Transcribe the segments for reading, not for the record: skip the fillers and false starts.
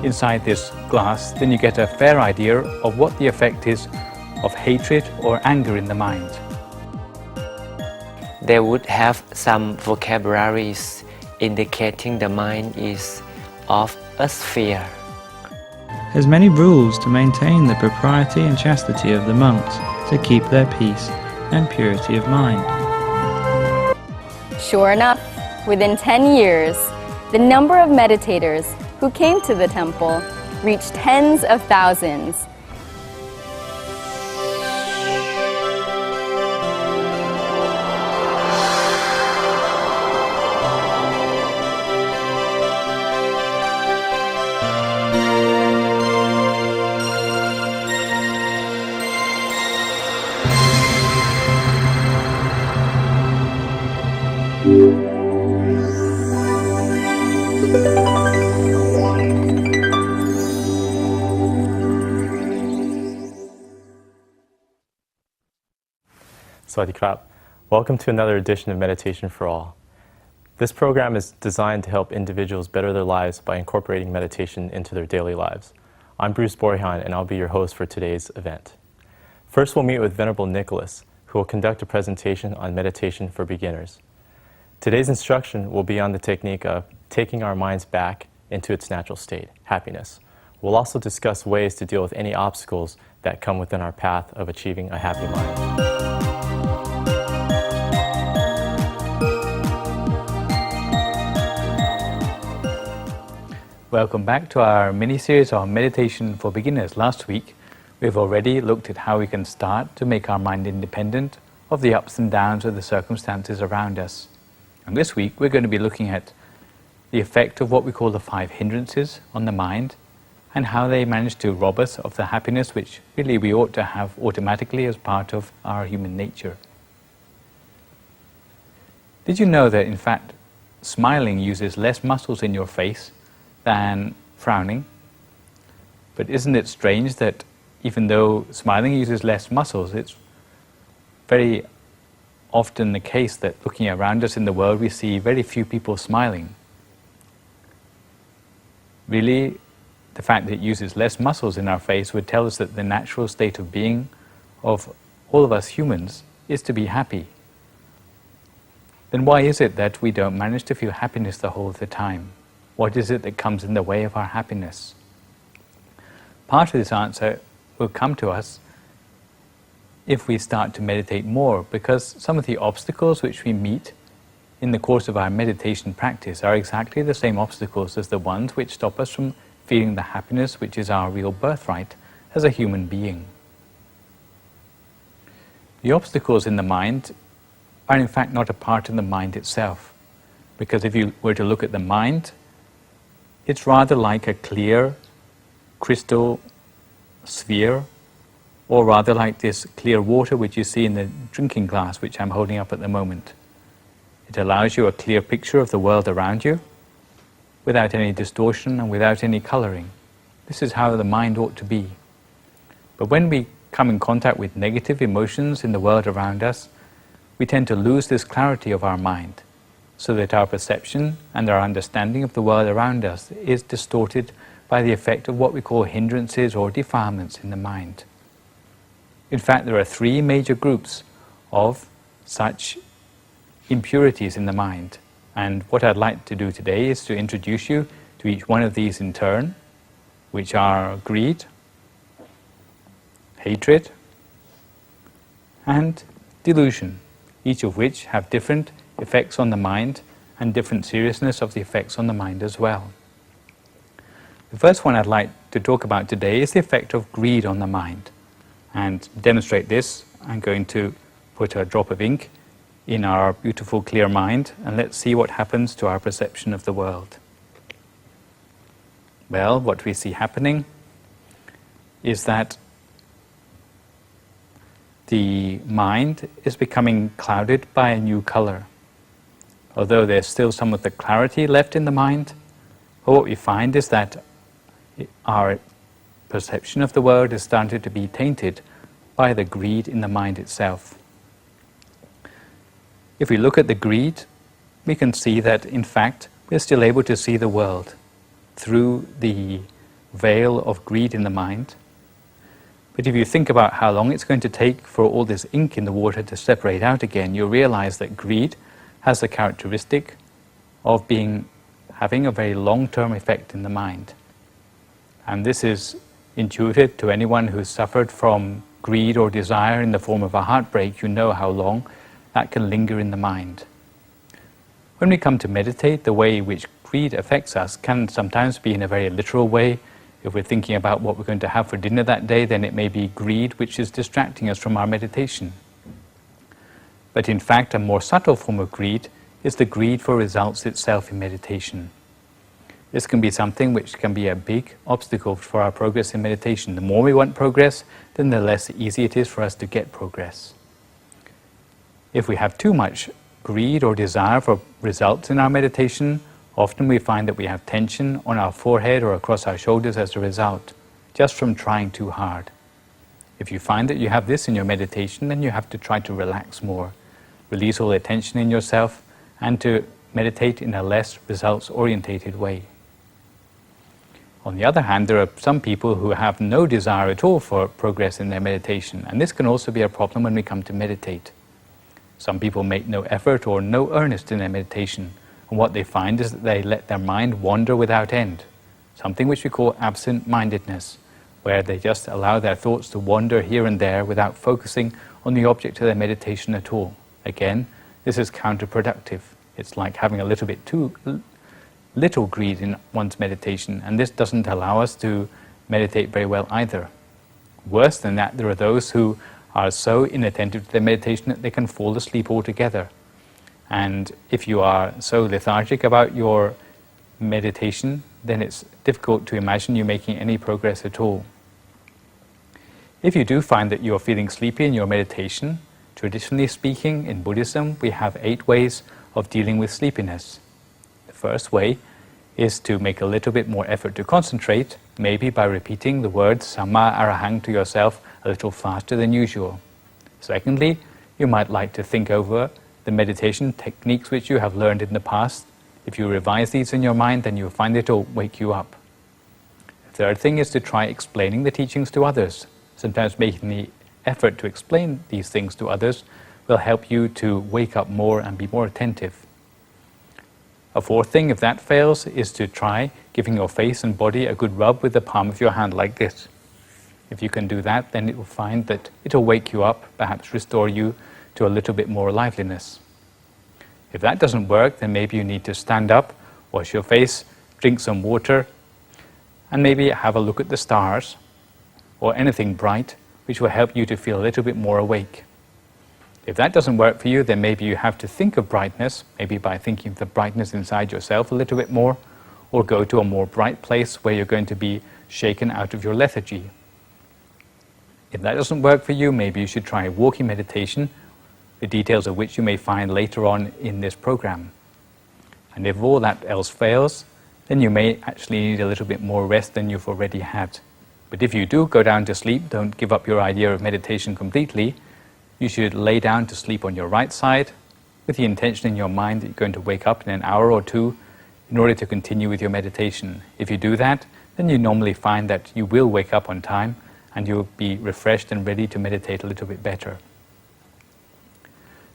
inside this glass, then you get a fair idea of what the effect is of hatred or anger in the mind. They would have some vocabularies indicating the mind is of a sphere. Has many rules to maintain the propriety and chastity of the monks, to keep their peace and purity of mind. Sure enough, within 10 years, the number of meditators who came to the temple reached tens of thousands. Sawasdee krap. Welcome to another edition of Meditation for All. This program is designed to help individuals better their lives by incorporating meditation into their daily lives. I'm Bruce Borjan, and I'll be your host for today's event. First, we'll meet with Venerable Nicholas, who will conduct a presentation on meditation for beginners. Today's instruction will be on the technique of taking our minds back into its natural state, happiness. We'll also discuss ways to deal with any obstacles that come within our path of achieving a happy mind. Welcome back to our mini-series on meditation for beginners. Last week, we've already looked at how we can start to make our mind independent of the ups and downs of the circumstances around us. And this week, we're going to be looking at the effect of what we call the 5 hindrances on the mind and how they manage to rob us of the happiness which really we ought to have automatically as part of our human nature. Did you know that, in fact, smiling uses less muscles in your face than frowning? But isn't it strange that even though smiling uses less muscles, it's very often the case that looking around us in the world we see very few people smiling. Really, the fact that it uses less muscles in our face would tell us that the natural state of being of all of us humans is to be happy. Then why is it that we don't manage to feel happiness the whole of the time? What is it that comes in the way of our happiness? Part of this answer will come to us if we start to meditate more, because some of the obstacles which we meet in the course of our meditation practice are exactly the same obstacles as the ones which stop us from feeling the happiness which is our real birthright as a human being. The obstacles in the mind are in fact not a part of the mind itself, because if you were to look at the mind, it's rather like a clear crystal sphere, or rather like this clear water which you see in the drinking glass which I'm holding up at the moment. It allows you a clear picture of the world around you without any distortion and without any coloring. This is how the mind ought to be. But when we come in contact with negative emotions in the world around us, we tend to lose this clarity of our mind, so that our perception and our understanding of the world around us is distorted by the effect of what we call hindrances or defilements in the mind. In fact, there are 3 major groups of such impurities in the mind. And what I'd like to do today is to introduce you to each one of these in turn, which are greed, hatred, and delusion, each of which have different effects on the mind and different seriousness of the effects on the mind as well. The first one I'd like to talk about today is the effect of greed on the mind. And to demonstrate this, I'm going to put a drop of ink in our beautiful clear mind, and let's see what happens to our perception of the world. Well, what we see happening is that the mind is becoming clouded by a new color. Although there's still some of the clarity left in the mind, what we find is that our perception of the world is starting to be tainted by the greed in the mind itself. If we look at the greed, we can see that in fact we're still able to see the world through the veil of greed in the mind. But if you think about how long it's going to take for all this ink in the water to separate out again, you'll realize that greed has the characteristic of having a very long-term effect in the mind. And this is intuitive to anyone who's suffered from greed or desire in the form of a heartbreak. You know how long that can linger in the mind. When we come to meditate, the way in which greed affects us can sometimes be in a very literal way. If we're thinking about what we're going to have for dinner that day, then it may be greed which is distracting us from our meditation. But in fact, a more subtle form of greed is the greed for results itself in meditation. This can be something which can be a big obstacle for our progress in meditation. The more we want progress, then the less easy it is for us to get progress. If we have too much greed or desire for results in our meditation, often we find that we have tension on our forehead or across our shoulders as a result, just from trying too hard. If you find that you have this in your meditation, then you have to try to relax more, release all the tension in yourself, and to meditate in a less results-orientated way. On the other hand, there are some people who have no desire at all for progress in their meditation, and this can also be a problem when we come to meditate. Some people make no effort or no earnest in their meditation, and what they find is that they let their mind wander without end, something which we call absent-mindedness, where they just allow their thoughts to wander here and there without focusing on the object of their meditation at all. Again, this is counterproductive. It's like having a little bit too little greed in one's meditation, and this doesn't allow us to meditate very well either. Worse than that, there are those who are so inattentive to their meditation that they can fall asleep altogether. And if you are so lethargic about your meditation, then it's difficult to imagine you making any progress at all. If you do find that you're feeling sleepy in your meditation, traditionally speaking, in Buddhism, we have 8 ways of dealing with sleepiness. The first way is to make a little bit more effort to concentrate, maybe by repeating the word Samma Arahang to yourself a little faster than usual. Secondly, you might like to think over the meditation techniques which you have learned in the past. If you revise these in your mind, then you'll find it'll wake you up. The third thing is to try explaining the teachings to others. Sometimes making the effort to explain these things to others will help you to wake up more and be more attentive. A fourth thing, if that fails, is to try giving your face and body a good rub with the palm of your hand like this. If you can do that, then it will find that it'll wake you up, perhaps restore you to a little bit more liveliness. If that doesn't work, then maybe you need to stand up, wash your face, drink some water, and maybe have a look at the stars or anything bright which will help you to feel a little bit more awake. If that doesn't work for you, then maybe you have to think of brightness, maybe by thinking of the brightness inside yourself a little bit more, or go to a more bright place where you're going to be shaken out of your lethargy. If that doesn't work for you, maybe you should try walking meditation, the details of which you may find later on in this program. And if all that else fails, then you may actually need a little bit more rest than you've already had. But if you do go down to sleep, don't give up your idea of meditation completely. You should lay down to sleep on your right side with the intention in your mind that you're going to wake up in an hour or two in order to continue with your meditation. If you do that, then you normally find that you will wake up on time and you'll be refreshed and ready to meditate a little bit better.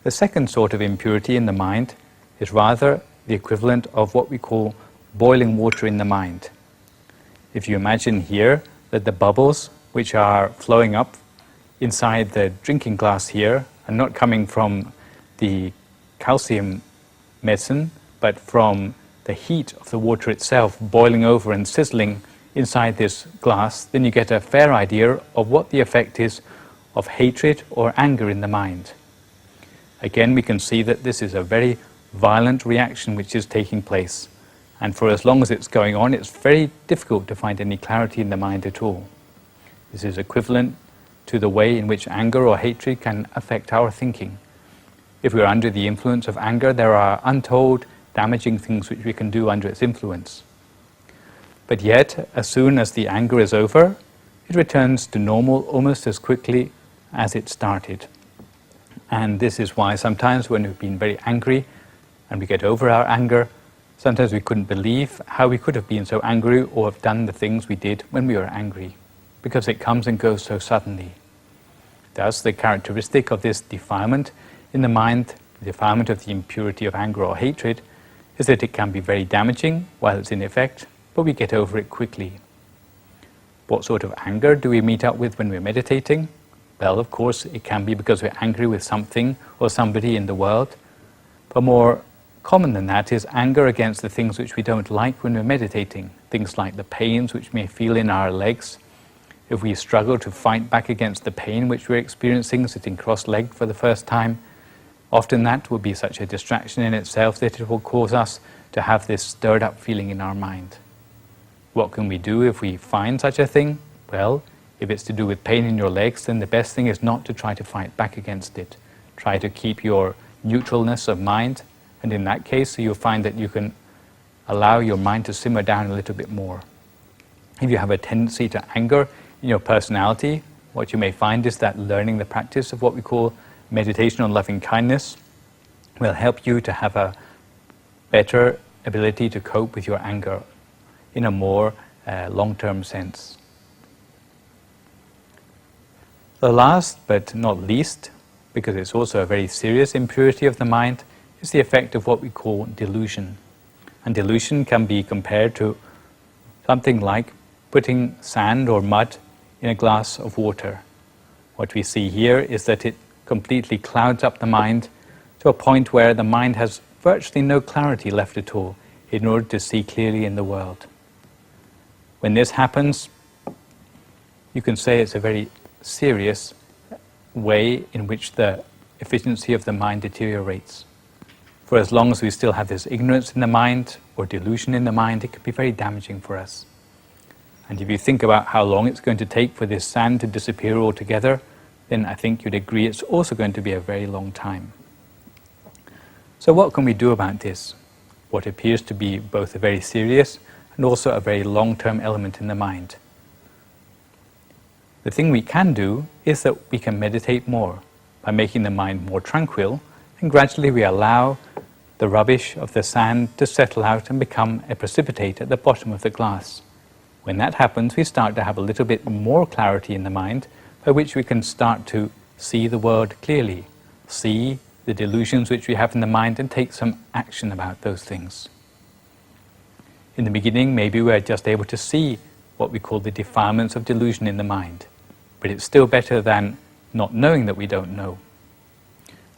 The second sort of impurity in the mind is rather the equivalent of what we call boiling water in the mind. If you imagine here that the bubbles which are flowing up inside the drinking glass here are not coming from the calcium medicine, but from the heat of the water itself boiling over and sizzling inside this glass, then you get a fair idea of what the effect is of hatred or anger in the mind. Again, we can see that this is a very violent reaction which is taking place. And for as long as it's going on, it's very difficult to find any clarity in the mind at all. This is equivalent to the way in which anger or hatred can affect our thinking. If we're under the influence of anger, there are untold damaging things which we can do under its influence. But yet, as soon as the anger is over, it returns to normal almost as quickly as it started. And this is why sometimes when we've been very angry and we get over our anger, Sometimes we couldn't believe how we could have been so angry or have done the things we did when we were angry, because it comes and goes so suddenly. Thus, the characteristic of this defilement in the mind, the defilement of the impurity of anger or hatred, is that it can be very damaging while it's in effect, but we get over it quickly. What sort of anger do we meet up with when we're meditating? Well, of course, it can be because we're angry with something or somebody in the world, but more common than that is anger against the things which we don't like when we're meditating, things like the pains which we may feel in our legs. If we struggle to fight back against the pain which we're experiencing sitting cross-legged for the first time, often that will be such a distraction in itself that it will cause us to have this stirred up feeling in our mind. What can we do if we find such a thing? Well, if it's to do with pain in your legs, then the best thing is not to try to fight back against it. Try to keep your neutralness of mind, and in that case you'll find that you can allow your mind to simmer down a little bit more. If you have a tendency to anger in your personality, what you may find is that learning the practice of what we call meditation on loving kindness will help you to have a better ability to cope with your anger in a more long-term sense. The last but not least, because it's also a very serious impurity of the mind, is the effect of what we call delusion. And delusion can be compared to something like putting sand or mud in a glass of water. What we see here is that it completely clouds up the mind to a point where the mind has virtually no clarity left at all in order to see clearly in the world. When this happens, you can say it's a very serious way in which the efficiency of the mind deteriorates. For as long as we still have this ignorance in the mind or delusion in the mind, it can be very damaging for us. And if you think about how long it's going to take for this sand to disappear altogether, then I think you'd agree it's also going to be a very long time. So what can we do about this? What appears to be both a very serious and also a very long-term element in the mind. The thing we can do is that we can meditate more by making the mind more tranquil, and gradually we allow the rubbish of the sand to settle out and become a precipitate at the bottom of the glass. When that happens, we start to have a little bit more clarity in the mind, by which we can start to see the world clearly, see the delusions which we have in the mind, and take some action about those things. In the beginning, maybe we're just able to see what we call the defilements of delusion in the mind, but it's still better than not knowing that we don't know.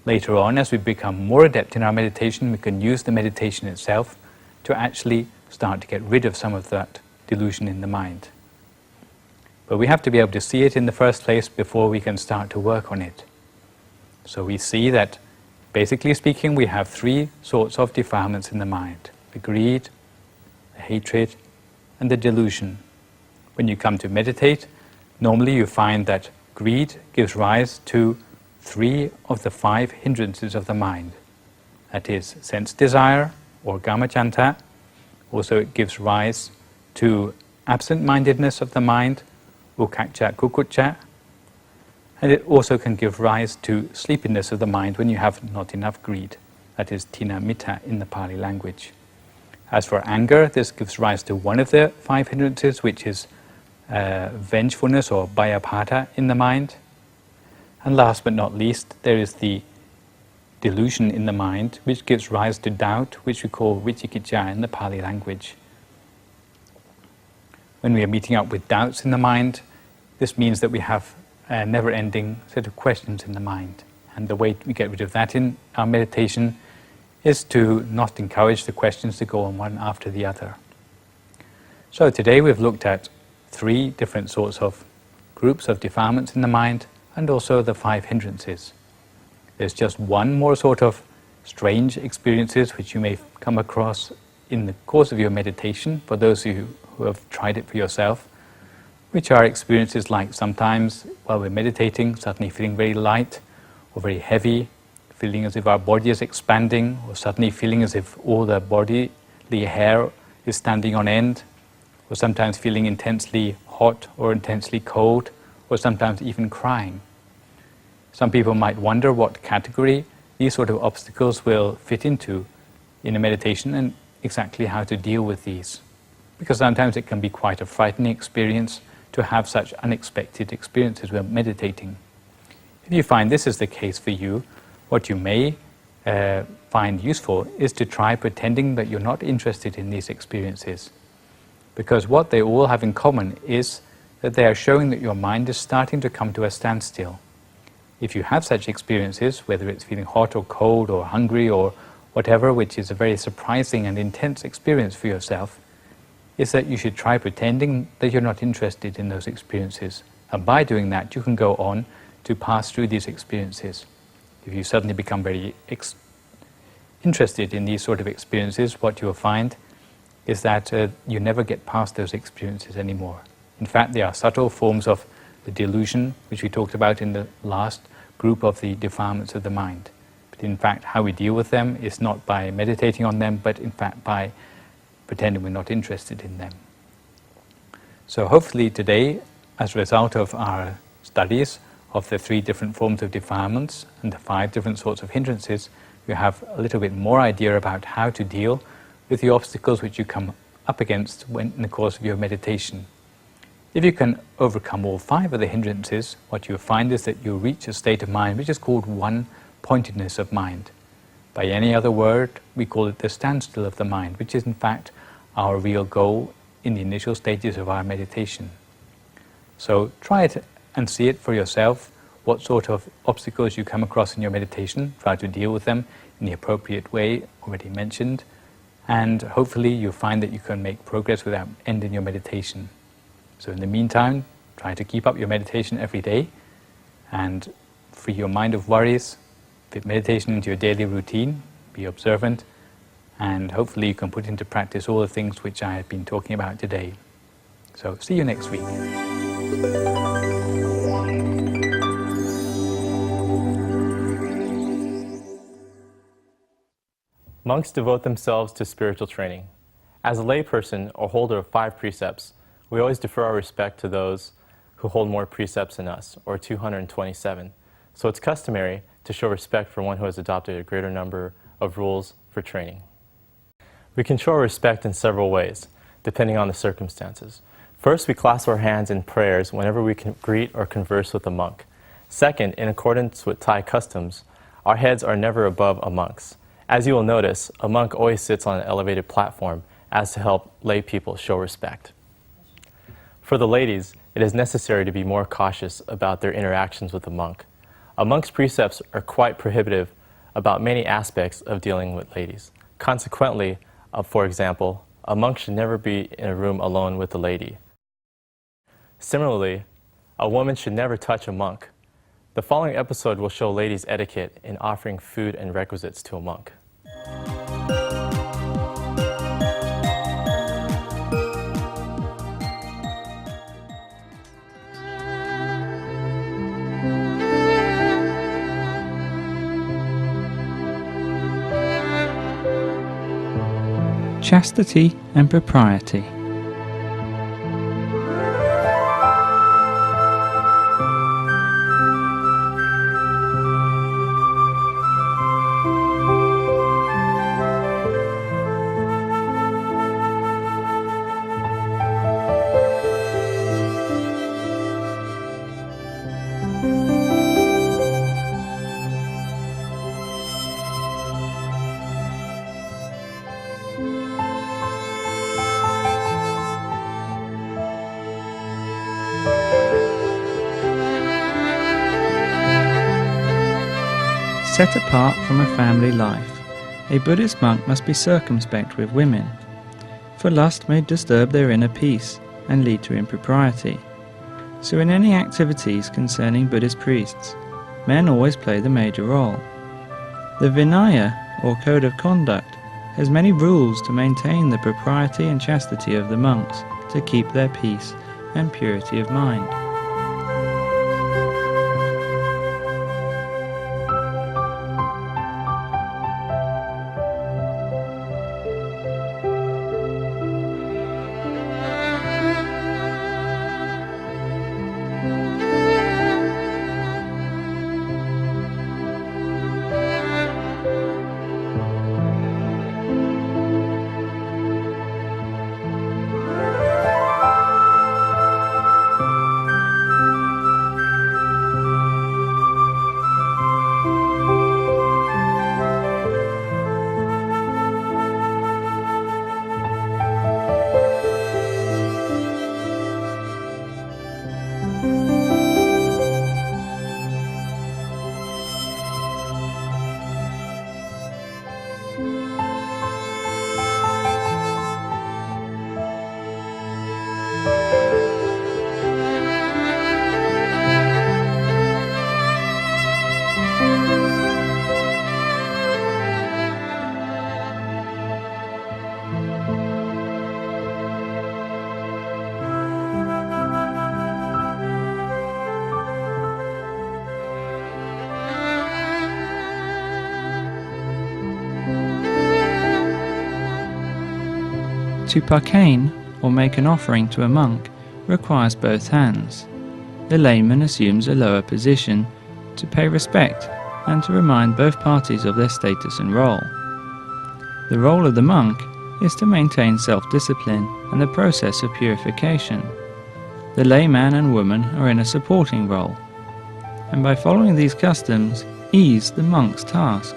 Later on, as we become more adept in our meditation, we can use the meditation itself to actually start to get rid of some of that delusion in the mind. But we have to be able to see it in the first place before we can start to work on it. So we see that, basically speaking, we have three sorts of defilements in the mind: the greed, the hatred, and the delusion. When you come to meditate, normally you find that greed gives rise to 3 of the 5 hindrances of the mind. That is sense desire, or kamacchanta. Also it gives rise to absent-mindedness of the mind, ukkacca kukucca. And it also can give rise to sleepiness of the mind when you have not enough greed. That is tina mitta in the Pali language. As for anger, this gives rise to one of the 5 hindrances, which is vengefulness or bhayapada in the mind. And last but not least, there is the delusion in the mind, which gives rise to doubt, which we call vicikicca in the Pali language. When we are meeting up with doubts in the mind, this means that we have a never-ending set of questions in the mind. And the way we get rid of that in our meditation is to not encourage the questions to go on one after the other. So today we've looked at 3 different sorts of groups of defilements in the mind, and also the 5 hindrances. There's just one more sort of strange experiences which you may come across in the course of your meditation, for those of you who have tried it for yourself, which are experiences like sometimes while we're meditating, suddenly feeling very light or very heavy, feeling as if our body is expanding, or suddenly feeling as if all the bodily hair is standing on end, or sometimes feeling intensely hot or intensely cold, or sometimes even crying. Some people might wonder what category these sort of obstacles will fit into in a meditation, and exactly how to deal with these, because sometimes it can be quite a frightening experience to have such unexpected experiences when meditating. If you find this is the case for you, what you may find useful is to try pretending that you're not interested in these experiences, because what they all have in common is that they are showing that your mind is starting to come to a standstill. If you have such experiences, whether it's feeling hot or cold or hungry or whatever, which is a very surprising and intense experience for yourself, is that you should try pretending that you're not interested in those experiences. And by doing that, you can go on to pass through these experiences. If you suddenly become very interested in these sort of experiences, what you'll find is that you never get past those experiences anymore. In fact, they are subtle forms of the delusion, which we talked about in the last group of the defilements of the mind. But in fact, how we deal with them is not by meditating on them, but in fact by pretending we're not interested in them. So hopefully today, as a result of our studies of the 3 different forms of defilements and the 5 different sorts of hindrances, you have a little bit more idea about how to deal with the obstacles which you come up against in the course of your meditation. If you can overcome all 5 of the hindrances, what you'll find is that you'll reach a state of mind which is called one-pointedness of mind. By any other word, we call it the standstill of the mind, which is in fact our real goal in the initial stages of our meditation. So try it and see it for yourself, what sort of obstacles you come across in your meditation. Try to deal with them in the appropriate way already mentioned, and hopefully you'll find that you can make progress without end in your meditation. So in the meantime, try to keep up your meditation every day and free your mind of worries, fit meditation into your daily routine, be observant, and hopefully you can put into practice all the things which I have been talking about today. So see you next week. Monks devote themselves to spiritual training. As a layperson or holder of 5 precepts, we always defer our respect to those who hold more precepts than us, or 227. So it's customary to show respect for one who has adopted a greater number of rules for training. We can show respect in several ways, depending on the circumstances. First, we clasp our hands in prayers whenever we can greet or converse with a monk. Second, in accordance with Thai customs, our heads are never above a monk's. As you will notice, a monk always sits on an elevated platform as to help lay people show respect. For the ladies, it is necessary to be more cautious about their interactions with a monk. A monk's precepts are quite prohibitive about many aspects of dealing with ladies. Consequently, for example, a monk should never be in a room alone with a lady. Similarly, a woman should never touch a monk. The following episode will show ladies' etiquette in offering food and requisites to a monk. Chastity and propriety. Set apart from a family life, a Buddhist monk must be circumspect with women, for lust may disturb their inner peace and lead to impropriety. So in any activities concerning Buddhist priests, men always play the major role. The Vinaya, or code of conduct, has many rules to maintain the propriety and chastity of the monks, to keep their peace and purity of mind. To parkain, or make an offering to a monk, requires both hands. The layman assumes a lower position to pay respect and to remind both parties of their status and role. The role of the monk is to maintain self-discipline and the process of purification. The layman and woman are in a supporting role, and by following these customs, ease the monk's task.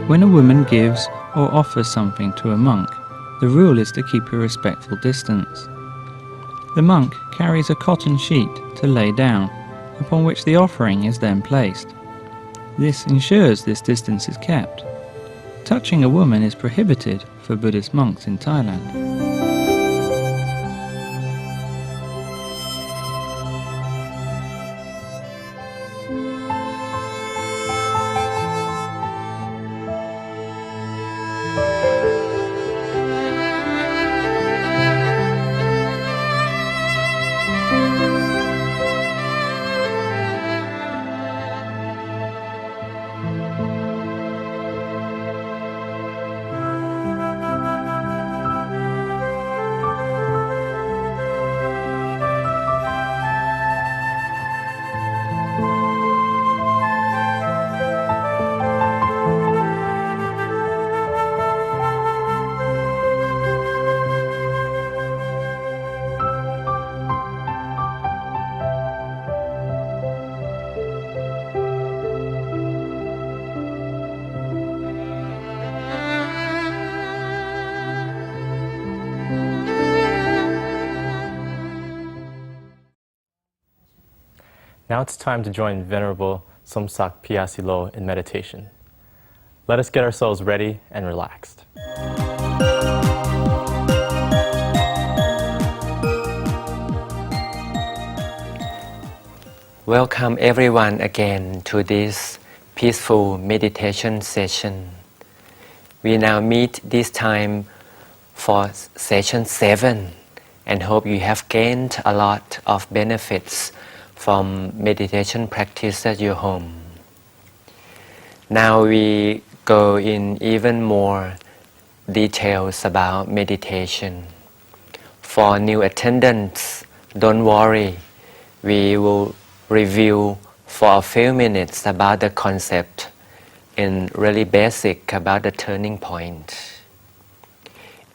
When a woman gives or offers something to a monk, the rule is to keep a respectful distance. The monk carries a cotton sheet to lay down, upon which the offering is then placed. This ensures this distance is kept. Touching a woman is prohibited for Buddhist monks in Thailand. Now it's time to join Venerable Somsak Piasilo in meditation. Let us get ourselves ready and relaxed. Welcome everyone again to this peaceful meditation session. We now meet this time for session 7 and hope you have gained a lot of benefits from meditation practice at your home. Now we go in even more details about meditation. For new attendants, don't worry, we will review for a few minutes about the concept and really basic about the turning point.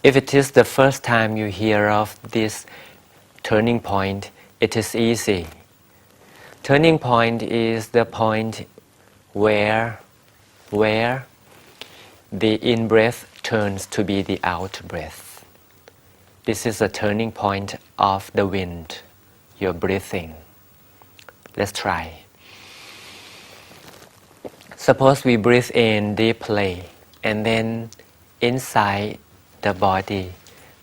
If it is the first time you hear of this turning point, it is easy. Turning point is the point where the in-breath turns to be the out-breath. This is a turning point of the wind, your breathing. Let's try. Suppose we breathe in deeply and then inside the body,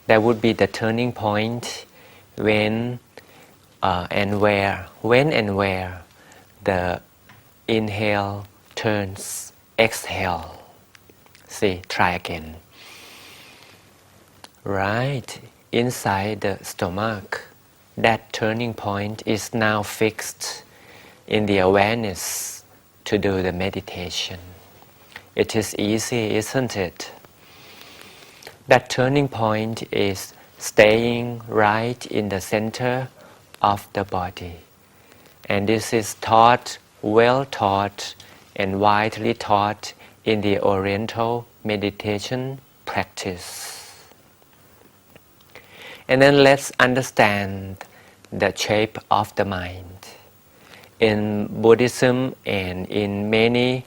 that would be the turning point when and where the inhale turns exhale. See, try again. Right, inside the stomach, that turning point is now fixed in the awareness to do the meditation. It is easy, isn't it? That turning point is staying right in the center of the body. And this is taught, well taught, and widely taught in the Oriental meditation practice. And then let's understand the shape of the mind. In Buddhism and in many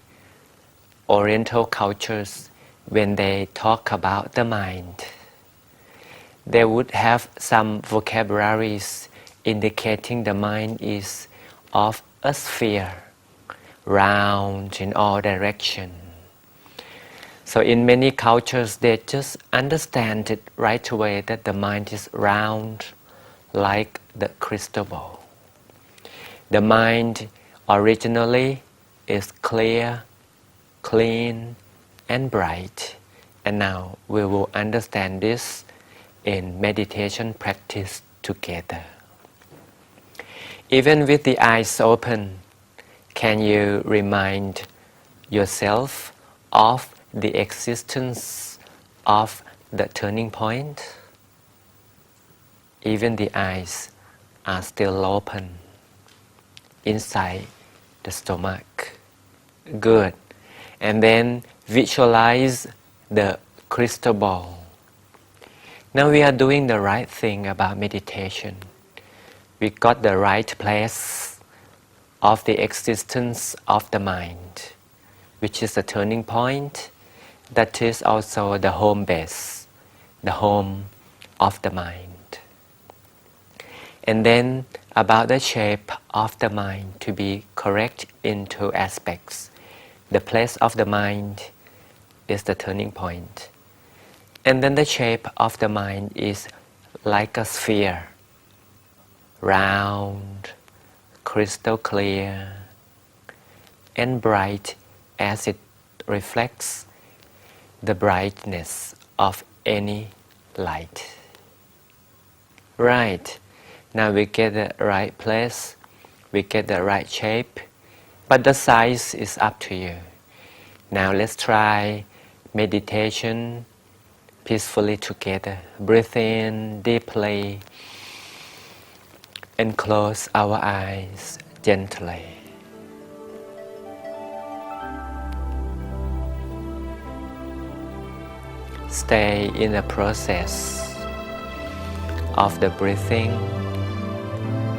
Oriental cultures, when they talk about the mind, they would have some vocabularies indicating the mind is of a sphere, round in all directions. So in many cultures, they just understand it right away that the mind is round like the crystal ball. The mind originally is clear, clean, and bright. And now we will understand this in meditation practice together. Even with the eyes open, can you remind yourself of the existence of the turning point? Even the eyes are still open inside the stomach. Good. And then visualize the crystal ball. Now we are doing the right thing about meditation. We got the right place of the existence of the mind, which is the turning point. That is also the home base, the home of the mind. And then about the shape of the mind to be correct in two aspects. The place of the mind is the turning point. And then the shape of the mind is like a sphere, round, crystal clear, and bright as it reflects the brightness of any light. Right. Now we get the right place, we get the right shape, but the size is up to you. Now let's try meditation peacefully together. Breathe in deeply and close our eyes gently. Stay in the process of the breathing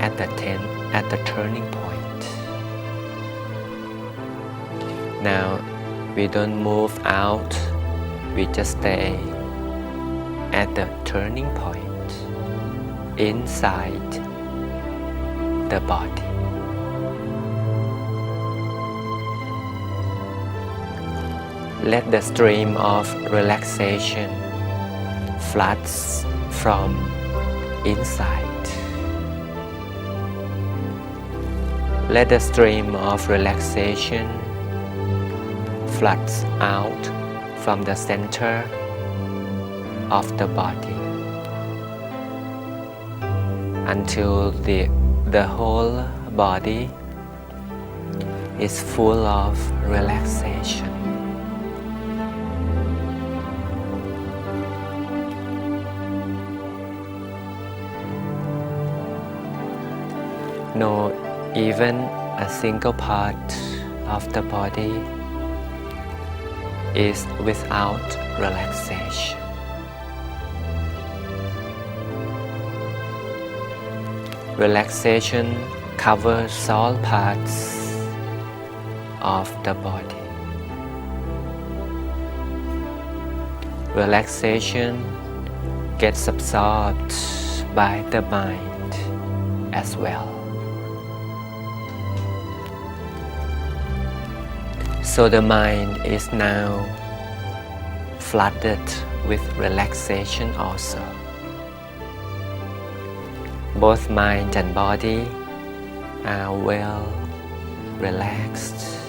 at the turning point. Now we don't move out, we just stay at the turning point inside the body. Let the stream of relaxation floods from inside. Let the stream of relaxation floods out from the center of the body until the whole body is full of relaxation. No, even a single part of the body is without relaxation. Relaxation covers all parts of the body. Relaxation gets absorbed by the mind as well. So the mind is now flooded with relaxation also. Both mind and body are well relaxed.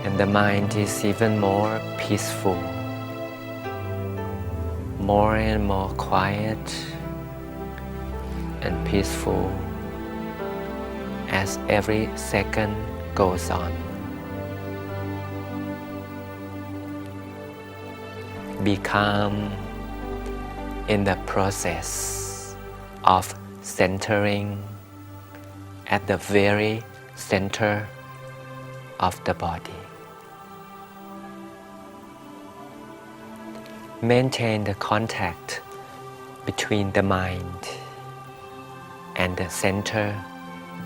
And the mind is even more peaceful, more and more quiet and peaceful as every second goes on. Be calm in the process of centering at the very center of the body. Maintain the contact between the mind and the center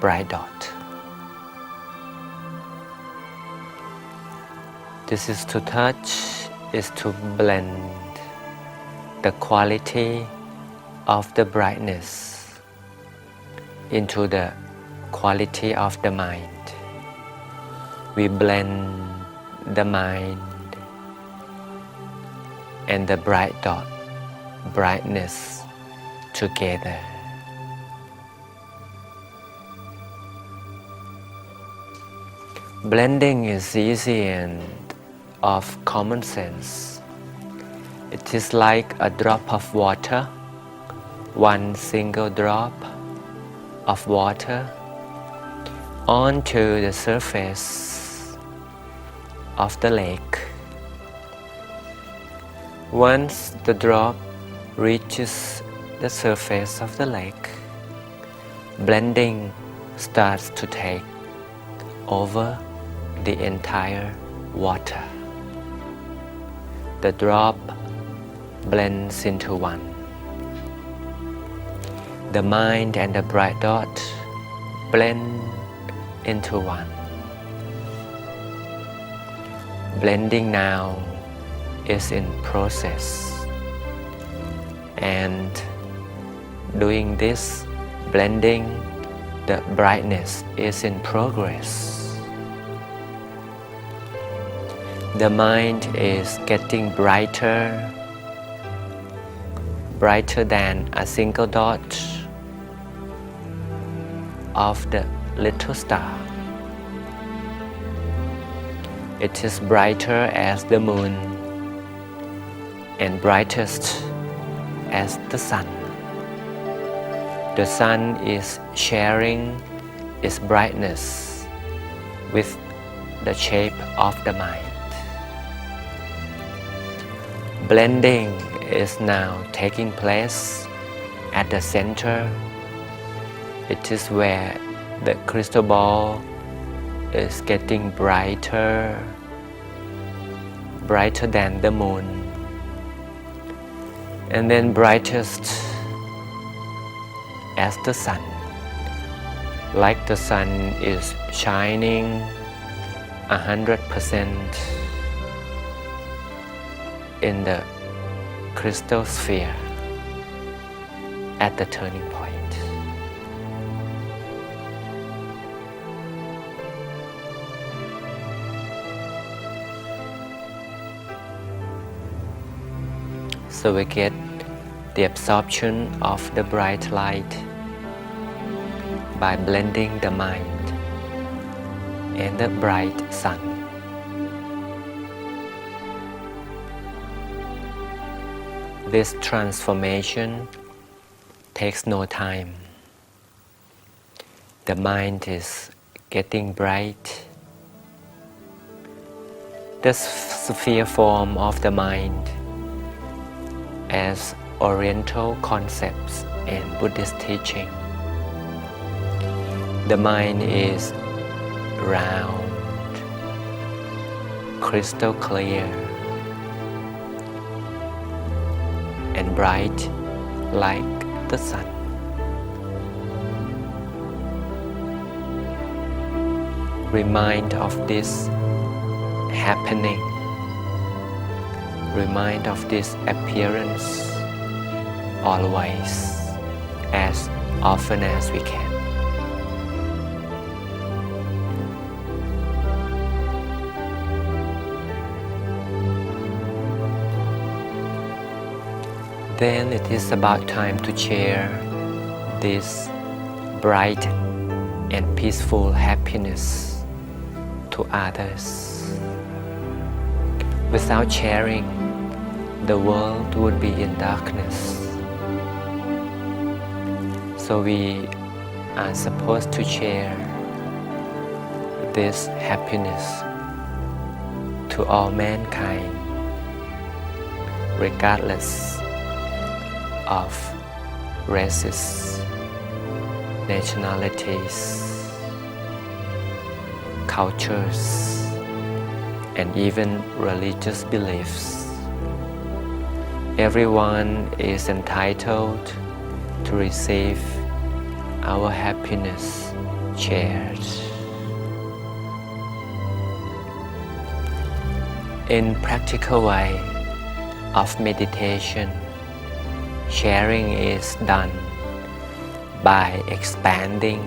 bright dot. This is to touch, is to blend the quality of the brightness into the quality of the mind. We blend the mind and the bright dot, brightness together. Blending is easy and of common sense. It is like a drop of water, one single drop of water onto the surface of the lake. Once the drop reaches the surface of the lake, blending starts to take over the entire water. The drop blends into one. The mind and the bright dot blend into one. Blending now is in process, and doing this blending, the brightness is in progress. The mind is getting brighter, brighter than a single dot of the little star. It is brighter as the moon and brightest as the sun. The sun is sharing its brightness with the shape of the mind. Blending is now taking place at the center. It is where the crystal ball is getting brighter, brighter than the moon, and then brightest as the sun, like the sun is shining 100% in the crystal sphere at the turning point. So we get the absorption of the bright light by blending the mind and the bright sun. This transformation takes no time. The mind is getting bright. The sphere form of the mind as Oriental concepts and Buddhist teaching. The mind is round, crystal clear, and bright like the sun. Remind of this happening. Remind of this appearance always, as often as we can. Then it is about time to share this bright and peaceful happiness to others. Without sharing, the world would be in darkness. So we are supposed to share this happiness to all mankind, regardless of races, nationalities, cultures, and even religious beliefs. Everyone is entitled to receive our happiness shared. In practical way of meditation, sharing is done by expanding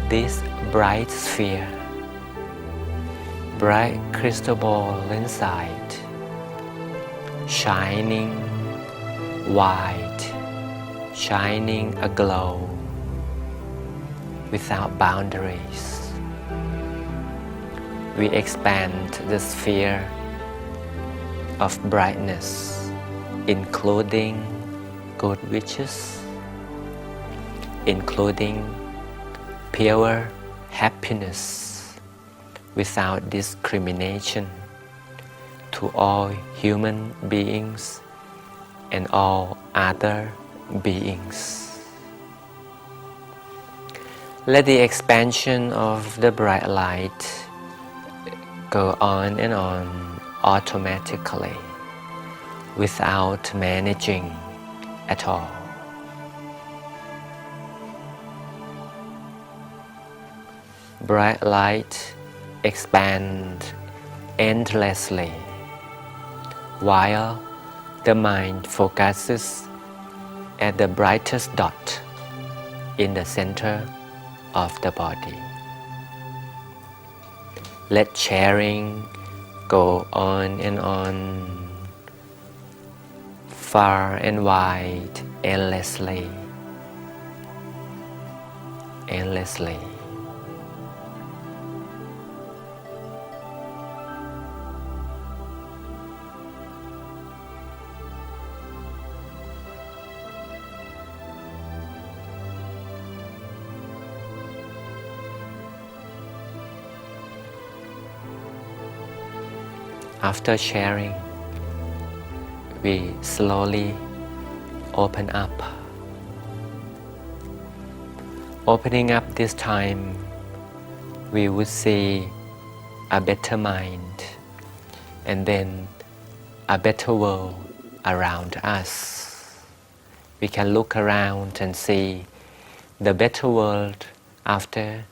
this bright sphere, bright crystal ball inside, shining white, shining aglow without boundaries. We expand the sphere of brightness, including good wishes, including pure happiness without discrimination to all human beings and all other beings. Let the expansion of the bright light go on and on automatically without managing at all. Bright light expand endlessly while the mind focuses at the brightest dot in the center of the body. Let sharing go on and on, far and wide, endlessly, endlessly. After sharing, we slowly open up. Opening up this time, we would see a better mind and then a better world around us. We can look around and see the better world after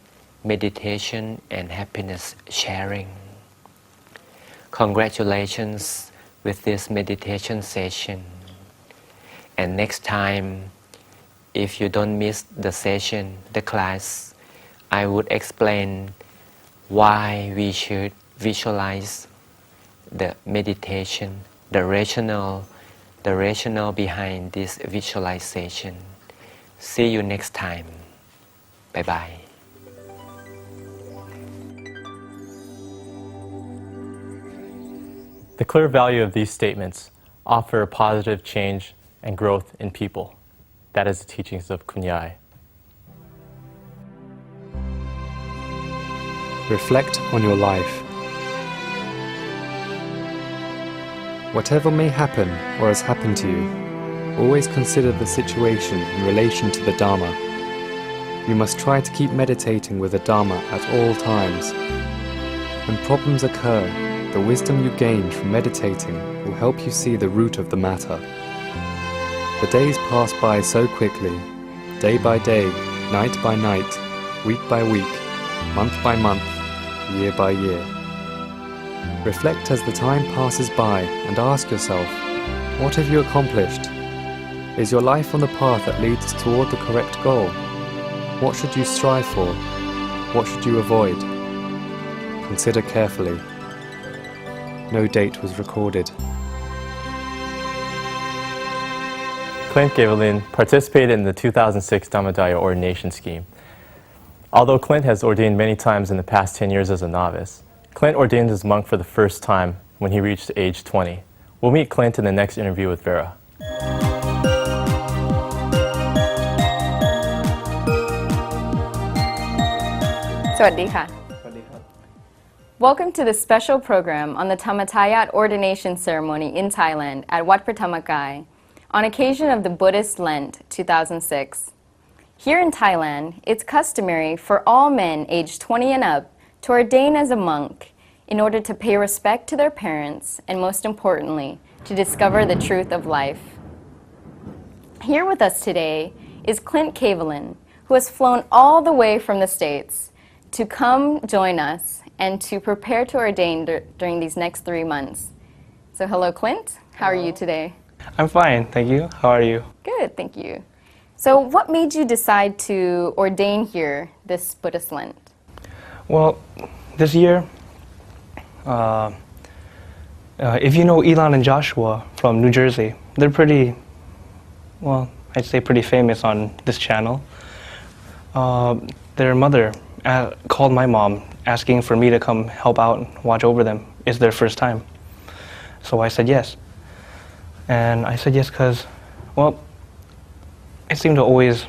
meditation and happiness sharing. Congratulations with this meditation session. And next time, if you don't miss the session, the class, I would explain why we should visualize the meditation, the rationale behind this visualization. See you next time. Bye-bye. The clear value of these statements offer a positive change and growth in people. That is the teachings of Kunyai. Reflect on your life. Whatever may happen or has happened to you, always consider the situation in relation to the Dharma. You must try to keep meditating with the Dharma at all times. When problems occur, the wisdom you gained from meditating will help you see the root of the matter. The days pass by so quickly, day by day, night by night, week by week, month by month, year by year. Reflect as the time passes by and ask yourself, what have you accomplished? Is your life on the path that leads toward the correct goal? What should you strive for? What should you avoid? Consider carefully. No date was recorded. Clint Gavelin participated in the 2006 Dhammadaya ordination scheme. Although Clint has ordained many times in the past 10 years as a novice, Clint ordained as monk for the first time when he reached age 20. We'll meet Clint in the next interview with Vera. Sawadee. Welcome to this special program on the Dhammatayat ordination ceremony in Thailand at Wat Prathamakai on occasion of the Buddhist Lent 2006. Here in Thailand, it's customary for all men aged 20 and up to ordain as a monk in order to pay respect to their parents and, most importantly, to discover the truth of life. Here with us today is Clint Kavelin, who has flown all the way from the States to come join us and to prepare to ordain during these next 3 months. So hello, Clint. How are you today? I'm fine, thank you. How are you? Good, thank you. So what made you decide to ordain here this Buddhist Lent? Well, this year, if you know Elon and Joshua from New Jersey, they're pretty, well, I'd say pretty famous on this channel. Their mother called my mom asking for me to come help out and watch over them. It's their first time. So I said yes. And I said yes because, well, I seem to always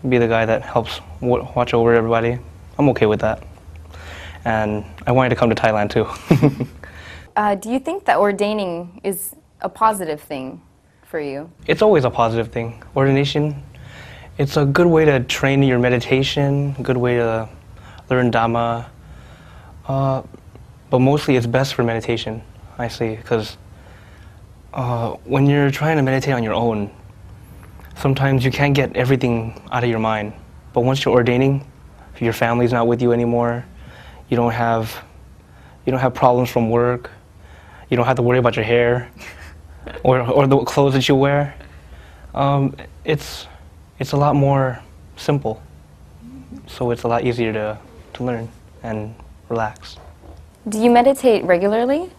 be the guy that helps watch over everybody. I'm okay with that. And I wanted to come to Thailand too. Do you think that ordaining is a positive thing for you? It's always a positive thing. Ordination, it's a good way to train your meditation, a good way to learn Dhamma. But mostly it's best for meditation, I see, because when you're trying to meditate on your own, sometimes you can't get everything out of your mind. But once you're ordaining, if your family's not with you anymore, you don't have problems from work, you don't have to worry about your hair or the clothes that you wear. It's a lot more simple, so it's a lot easier to learn and relax. Do you meditate regularly?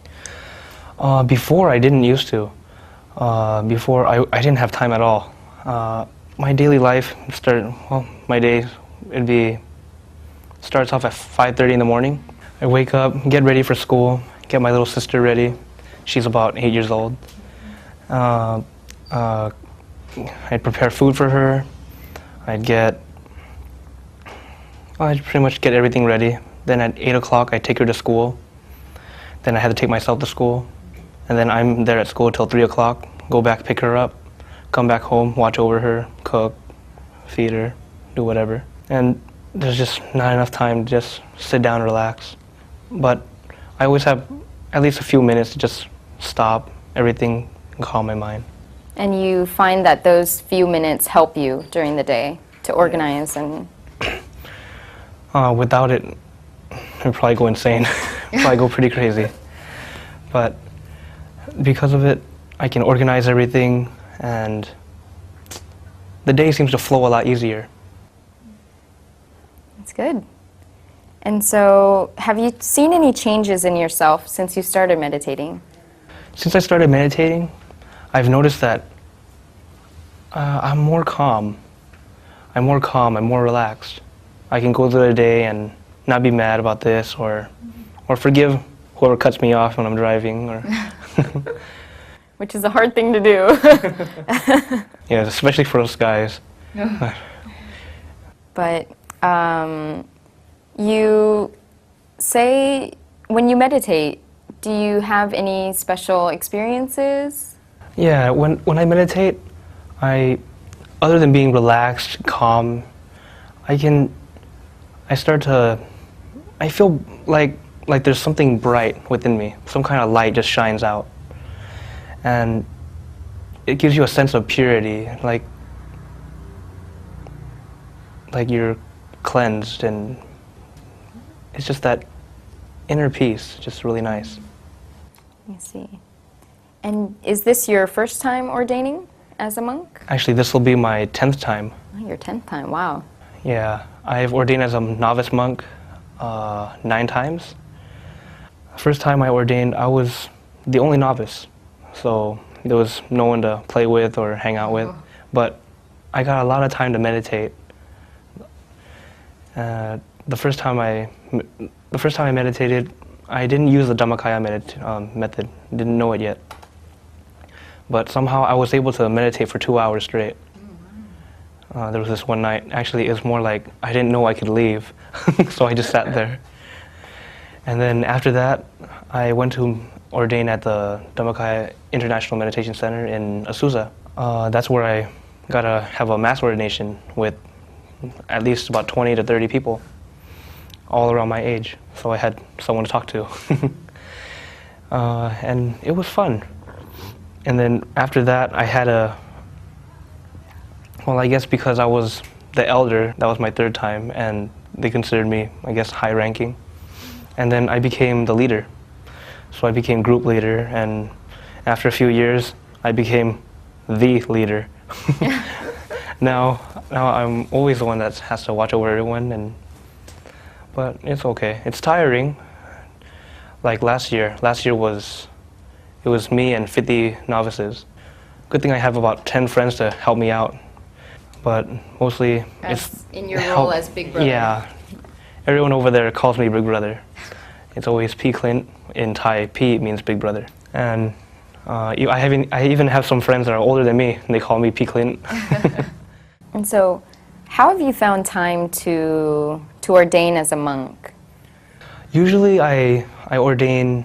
Before I didn't used to. Before I didn't have time at all. My daily life my day starts off at 5:30 in the morning. I wake up, get ready for school, get my little sister ready. She's about 8 years old. I'd prepare food for her. I'd pretty much get everything ready. Then at 8 o'clock, I'd take her to school. Then I had to take myself to school. And then I'm there at school till 3 o'clock, go back, pick her up, come back home, watch over her, cook, feed her, do whatever. And there's just not enough time to just sit down and relax. But I always have at least a few minutes to just stop everything and calm my mind. And you find that those few minutes help you during the day to organize and... Without it, I'd probably go insane. Probably go pretty crazy. But because of it, I can organize everything and the day seems to flow a lot easier. That's good. And so, have you seen any changes in yourself since you started meditating? Since I started meditating, I've noticed that I'm more calm. I'm more relaxed. I can go through the day and not be mad about this or forgive whoever cuts me off when I'm driving. Or Which is a hard thing to do. Yeah, especially for us guys. But you say when you meditate, do you have any special experiences? Yeah, when I meditate, other than being relaxed, calm, I feel like there's something bright within me. Some kind of light just shines out. And it gives you a sense of purity, like you're cleansed, and it's just that inner peace, just really nice. I see. And is this your first time ordaining as a monk? Actually, this will be my 10th time. Oh, your 10th time, wow. Yeah, I've ordained as a novice monk 9 times. First time I ordained, I was the only novice, so there was no one to play with or hang out with. But I got a lot of time to meditate. The first time I meditated, I didn't use the Dhammakaya method. Didn't know it yet. But somehow I was able to meditate for 2 hours straight. There was this one night, actually it was more like I didn't know I could leave, so I just sat there. And then after that, I went to ordain at the Dhammakaya International Meditation Center in Azusa that's where I got to have a mass ordination with at least about 20 to 30 people all around my age. So I had someone to talk to. And it was fun. And then after that, I had I guess because I was the elder, that was my third time, and they considered me, I guess, high ranking. And then I became the leader. So I became group leader, and after a few years, I became the leader. Now I'm always the one that has to watch over everyone, but it's okay. It's tiring. Like last year it was me and 50 novices. Good thing I have about 10 friends to help me out, but mostly it's in your role as Big Brother. Yeah, everyone over there calls me Big Brother. It's always P. Clint. In Thai, P means Big Brother. And I even have some friends that are older than me, and they call me P. Clint. And so, how have you found time to ordain as a monk? Usually I ordain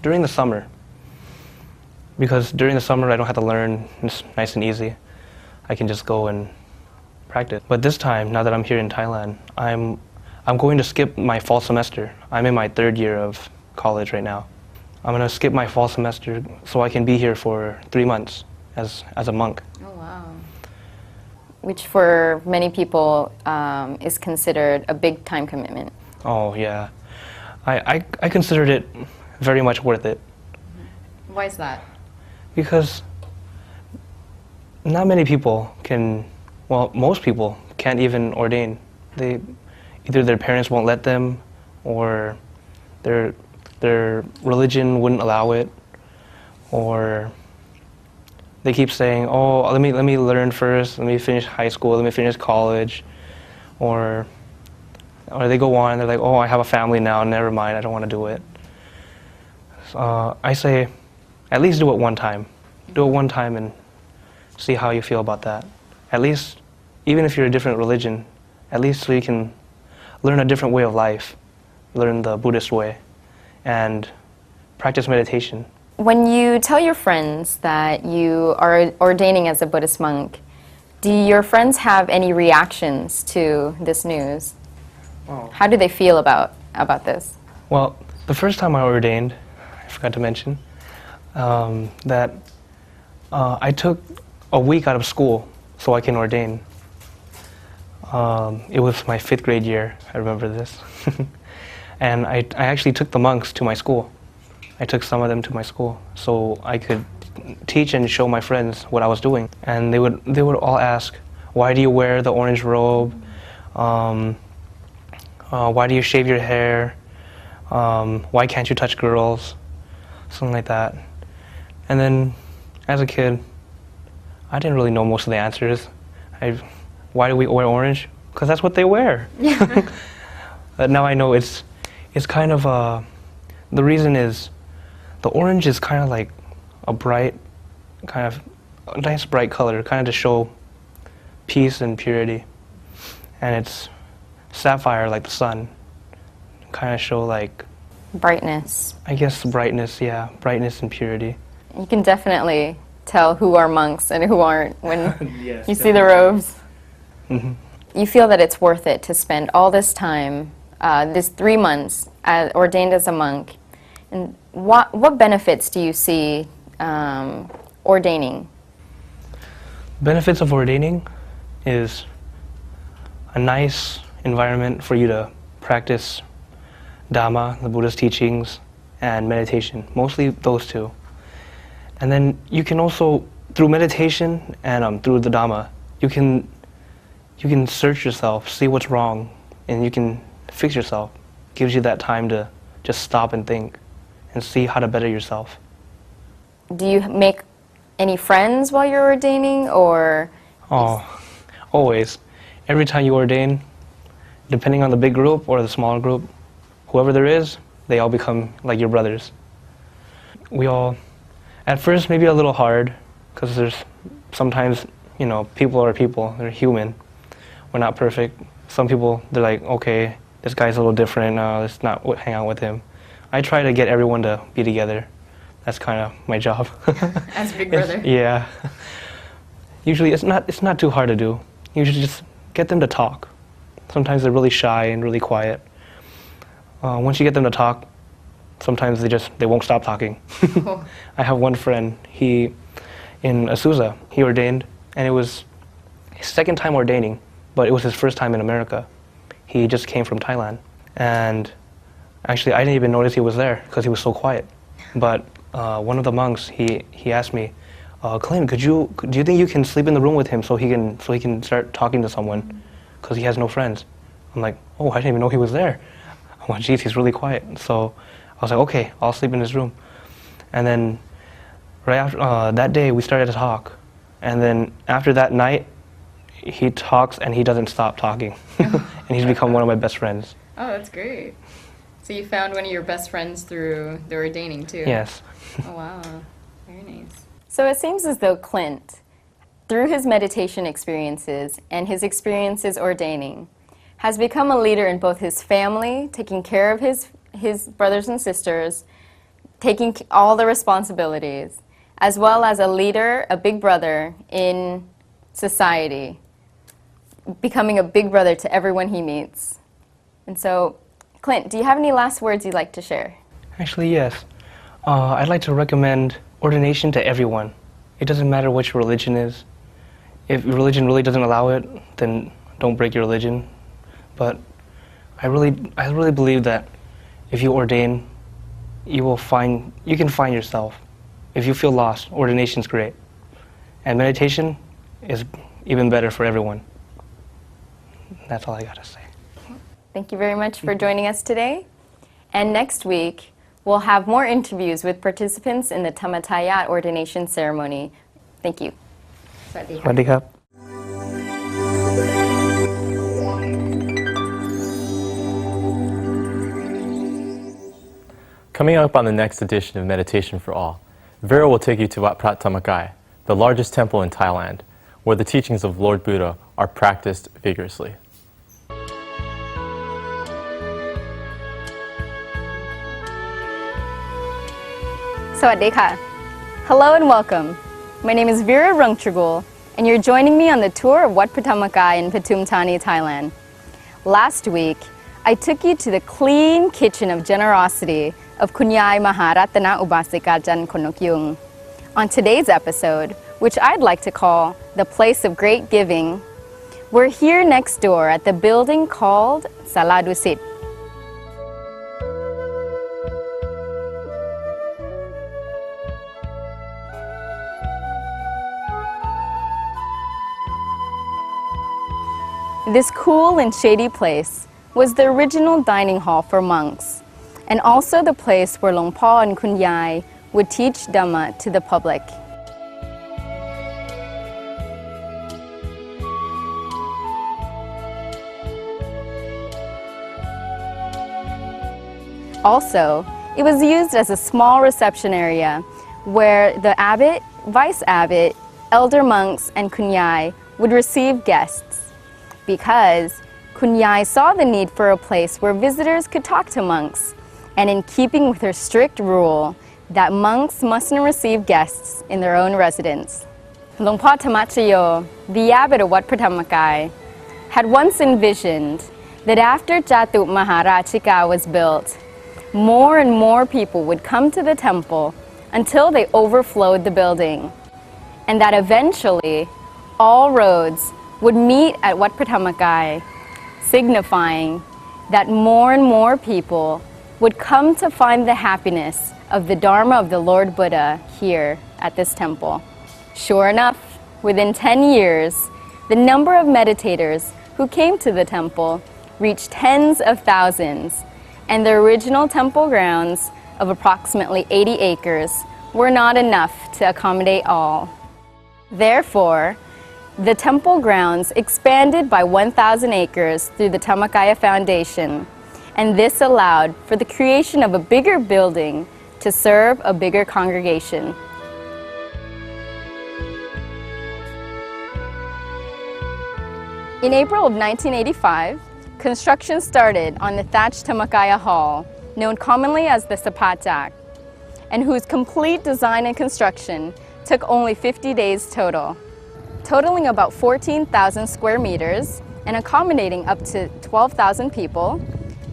during the summer, because during the summer I don't have to learn. It's nice and easy. I can just go and practice. But this time, now that I'm here in Thailand, I'm going to skip my fall semester. I'm in my third year of college right now. I'm going to skip my fall semester so I can be here for 3 months as a monk. Oh, wow. Which for many people is considered a big time commitment. Oh, yeah. I considered it very much worth it. Why is that? Because not many people can, well, most people can't even ordain. Either their parents won't let them, or their religion wouldn't allow it, or they keep saying, "Oh, let me learn first. Let me finish high school. Let me finish college," or they go on. They're like, "Oh, I have a family now. Never mind. I don't want to do it." So, I say, at least do it one time. Do it one time and see how you feel about that. At least, even if you're a different religion, at least so you can learn a different way of life, learn the Buddhist way, and practice meditation. When you tell your friends that you are ordaining as a Buddhist monk, do your friends have any reactions to this news? Oh. How do they feel about this? Well, the first time I ordained, I forgot to mention, that I took a week out of school so I can ordain. It was my 5th grade year, I remember this. And I actually took the monks to my school. I took some of them to my school so I could teach and show my friends what I was doing. And they would all ask, "Why do you wear the orange robe? Why do you shave your hair? Why can't you touch girls?" Something like that. And then, as a kid, I didn't really know most of the answers. Why do we wear orange? Because that's what they wear. But now I know it's kind of the reason is the orange is kind of like a bright, kind of a nice bright color, kind of to show peace and purity. And it's sapphire, like the sun, kind of show like Brightness. I guess brightness, yeah, brightness and purity. You can definitely tell who are monks and who aren't when you see the robes. Mm-hmm. You feel that it's worth it to spend all this time, this 3 months, ordained as a monk. And what benefits do you see ordaining? Benefits of ordaining is a nice environment for you to practice Dhamma, the Buddha's teachings, and meditation, mostly those two. And then you can also, through meditation and through the Dhamma, you can search yourself, see what's wrong, and you can fix yourself. It gives you that time to just stop and think and see how to better yourself. Do you make any friends while you're ordaining, or? Oh, always. Every time you ordain, depending on the big group or the smaller group, whoever there is, they all become like your brothers. We all, at first maybe a little hard, because there's sometimes, people are people, they're human. We're not perfect. Some people, they're like, okay, this guy's a little different, let's not hang out with him. I try to get everyone to be together, That's kind of my job. As big brother. Yeah. Usually it's not too hard to do. Usually just get them to talk. Sometimes they're really shy and really quiet. Once you get them to talk, sometimes they won't stop talking. I have one friend, in Azusa, he ordained, and it was his second time ordaining, but it was his first time in America. He just came from Thailand. And actually, I didn't even notice he was there because he was so quiet. But one of the monks, he asked me, Clint, do you think you can sleep in the room with him so he can start talking to someone? Because he has no friends. I'm like, oh, I didn't even know he was there. I'm like, geez, he's really quiet. So I was like, okay, I'll sleep in his room. And then right after that day, we started to talk. And then after that night, he talks and he doesn't stop talking. And he's become one of my best friends. Oh, that's great. So you found one of your best friends through the ordaining too? Yes. Oh, wow. Very nice. So it seems as though Clint, through his meditation experiences and his experiences ordaining, has become a leader in both his family, taking care of his brothers and sisters, taking all the responsibilities, as well as a leader, a big brother in society, becoming a big brother to everyone he meets. And so, Clint, do you have any last words you'd like to share? Actually, yes. I'd like to recommend ordination to everyone. It doesn't matter what your religion is. If your religion really doesn't allow it, then don't break your religion. But I really believe that if you ordain, you can find yourself. If you feel lost, ordination's great. And meditation is even better for everyone. That's all I gotta say. Thank you very much for joining us today. And next week, we'll have more interviews with participants in the Tamatayat ordination ceremony. Thank you. Sawasdee krap. Coming up on the next edition of Meditation for All, Vera will take you to Wat Prat Thamakai, the largest temple in Thailand, where the teachings of Lord Buddha are practiced vigorously. Sawadee ka. Hello and welcome. My name is Vera Rungchagul, and you're joining me on the tour of Wat Prat Thamakai in Pathum Thani, Thailand. Last week, I took you to the clean kitchen of generosity of Kunyai Maharatana Ubasika Jan Konokyung. On today's episode, which I'd like to call the place of great giving, we're here next door at the building called Sala Dusit. This cool and shady place was the original dining hall for monks, and also the place where Long Po and Kun Yai would teach Dhamma to the public. Also, it was used as a small reception area where the abbot, vice abbot, elder monks, and Kun Yai would receive guests, because Kun Yai saw the need for a place where visitors could talk to monks, and in keeping with her strict rule that monks mustn't receive guests in their own residence. Long Po Thamachayo, the abbot of Wat Prat Thamakai, had once envisioned that after Jatu Maharachika was built, more and more people would come to the temple until they overflowed the building, and that eventually all roads would meet at Wat Prat Thamakai, signifying that more and more people would come to find the happiness of the Dharma of the Lord Buddha here at this temple. Sure enough, within 10 years, the number of meditators who came to the temple reached tens of thousands, and the original temple grounds of approximately 80 acres were not enough to accommodate all. Therefore, the temple grounds expanded by 1,000 acres through the Dhammakaya Foundation, and this allowed for the creation of a bigger building to serve a bigger congregation. In April of 1985, construction started on the thatched Dhammakaya Hall, known commonly as the Sapachak. and whose complete design and construction took only 50 days total. Totaling about 14,000 square meters and accommodating up to 12,000 people,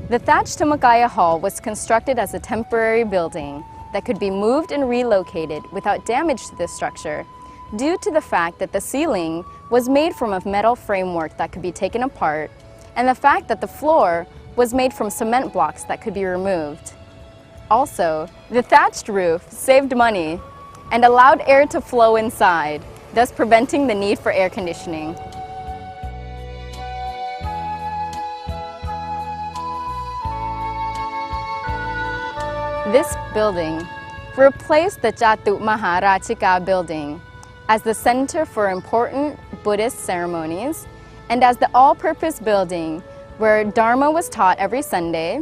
the thatched Tamakaya Hall was constructed as a temporary building that could be moved and relocated without damage to the structure due to the fact that the ceiling was made from a metal framework that could be taken apart and the fact that the floor was made from cement blocks that could be removed. Also, the thatched roof saved money and allowed air to flow inside, thus preventing the need for air conditioning. This building replaced the Jatu Maharachika building as the center for important Buddhist ceremonies and as the all-purpose building where Dharma was taught every Sunday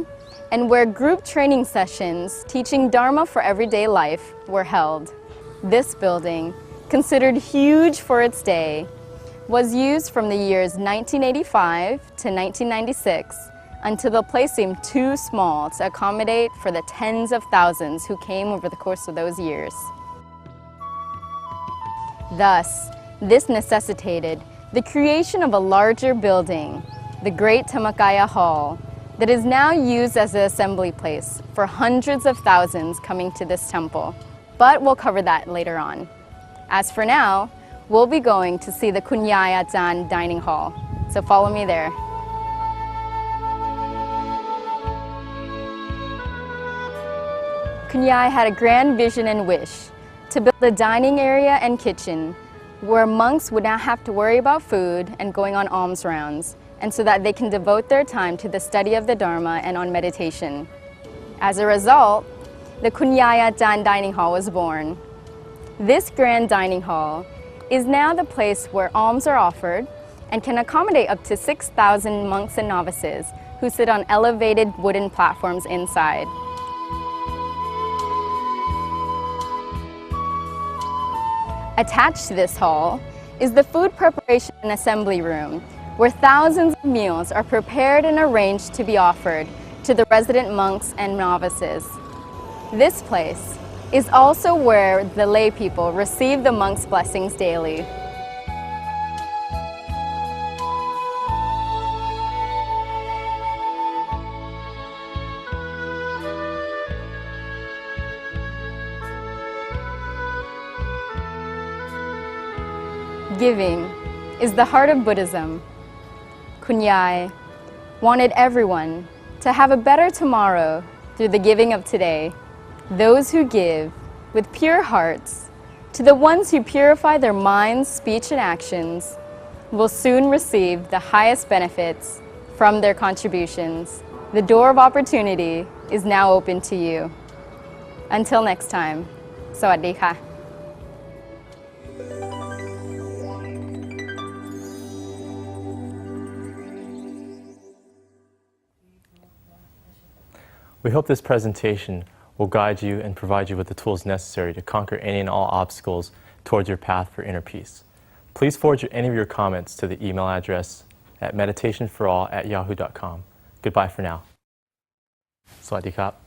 and where group training sessions teaching Dharma for everyday life were held. This building, considered huge for its day, was used from the years 1985 to 1996 until the place seemed too small to accommodate for the tens of thousands who came over the course of those years. Thus, this necessitated the creation of a larger building, the Great Tamakaya Hall, that is now used as an assembly place for hundreds of thousands coming to this temple. But we'll cover that later on. As for now, we'll be going to see the Kunyaya Jan Dining Hall, so follow me there. Kunyai had a grand vision and wish to build a dining area and kitchen where monks would not have to worry about food and going on alms rounds, and so that they can devote their time to the study of the Dharma and on meditation. As a result, the Kunyaya Jan Dining Hall was born. This grand dining hall is now the place where alms are offered and can accommodate up to 6,000 monks and novices who sit on elevated wooden platforms inside. Attached to this hall is the food preparation and assembly room, where thousands of meals are prepared and arranged to be offered to the resident monks and novices. This place is also where the lay people receive the monks' blessings daily. Giving is the heart of Buddhism. Kunyai wanted everyone to have a better tomorrow through the giving of today. Those who give with pure hearts to the ones who purify their minds, speech, and actions will soon receive the highest benefits from their contributions. The door of opportunity is now open to you. Until next time, สวัสดีค่ะ We hope this presentation will guide you and provide you with the tools necessary to conquer any and all obstacles towards your path for inner peace. Please forward any of your comments to the email address at meditationforall@yahoo.com. Goodbye for now. สวัสดีครับ